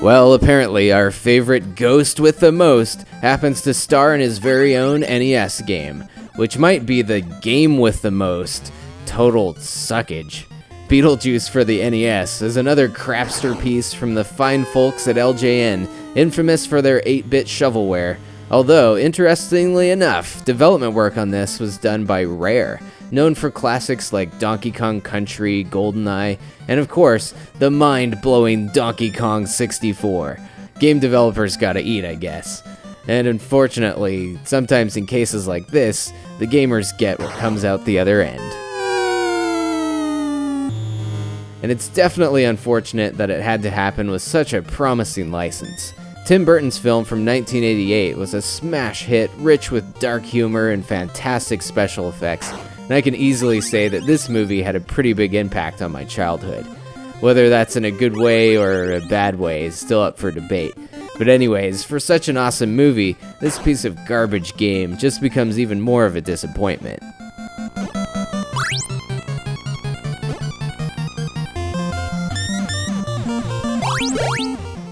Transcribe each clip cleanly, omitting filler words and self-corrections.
Well, apparently our favorite ghost with the most happens to star in his very own NES game, which might be the game with the most total suckage. Beetlejuice for the NES is another crapster piece from the fine folks at LJN, infamous for their 8-bit shovelware. Although, interestingly enough, development work on this was done by Rare, known for classics like Donkey Kong Country, GoldenEye, and of course, the mind-blowing Donkey Kong 64. Game developers gotta eat, I guess. And unfortunately, sometimes in cases like this, the gamers get what comes out the other end. And it's definitely unfortunate that it had to happen with such a promising license. Tim Burton's film from 1988 was a smash hit, rich with dark humor and fantastic special effects, and I can easily say that this movie had a pretty big impact on my childhood. Whether that's in a good way or a bad way is still up for debate. But anyways, for such an awesome movie, this piece of garbage game just becomes even more of a disappointment.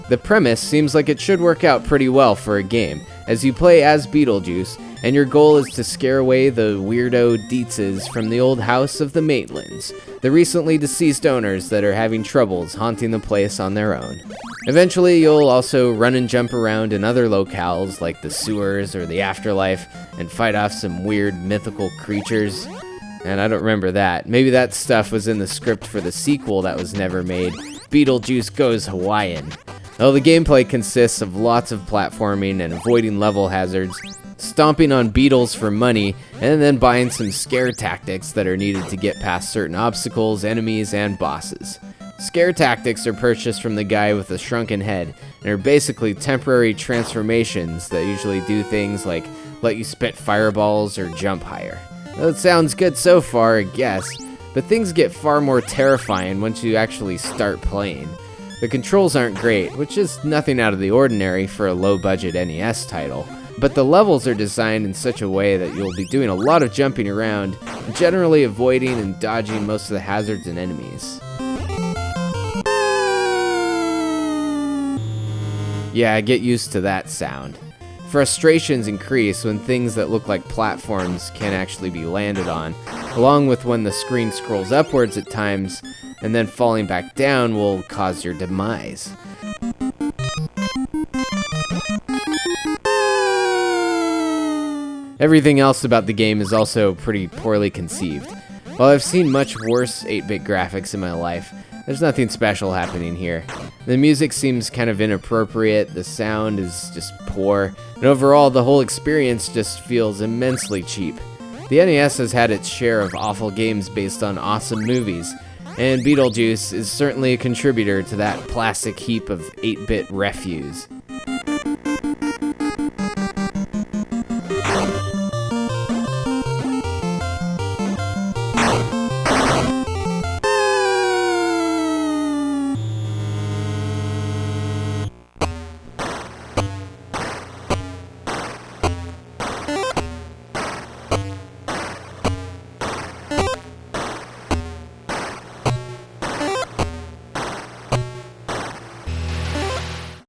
The premise seems like it should work out pretty well for a game, as you play as Beetlejuice, and your goal is to scare away the weirdo Deetzes from the old house of the Maitlands, the recently deceased owners that are having troubles haunting the place on their own. Eventually, you'll also run and jump around in other locales like the sewers or the afterlife, and fight off some weird mythical creatures. And I don't remember that. Maybe that stuff was in the script for the sequel that was never made, Beetlejuice Goes Hawaiian. Well, the gameplay consists of lots of platforming and avoiding level hazards, stomping on beetles for money, and then buying some scare tactics that are needed to get past certain obstacles, enemies, and bosses. Scare tactics are purchased from the guy with the shrunken head, and are basically temporary transformations that usually do things like let you spit fireballs or jump higher. Well, it sounds good so far, I guess, but things get far more terrifying once you actually start playing. The controls aren't great, which is nothing out of the ordinary for a low-budget NES title, but the levels are designed in such a way that you'll be doing a lot of jumping around, and generally avoiding and dodging most of the hazards and enemies. Yeah, get used to that sound. Frustrations increase when things that look like platforms can actually be landed on, along with when the screen scrolls upwards at times, and then falling back down will cause your demise. Everything else about the game is also pretty poorly conceived. While I've seen much worse 8-bit graphics in my life, there's nothing special happening here. The music seems kind of inappropriate, the sound is just poor, and overall the whole experience just feels immensely cheap. The NES has had its share of awful games based on awesome movies, and Beetlejuice is certainly a contributor to that plastic heap of 8-bit refuse.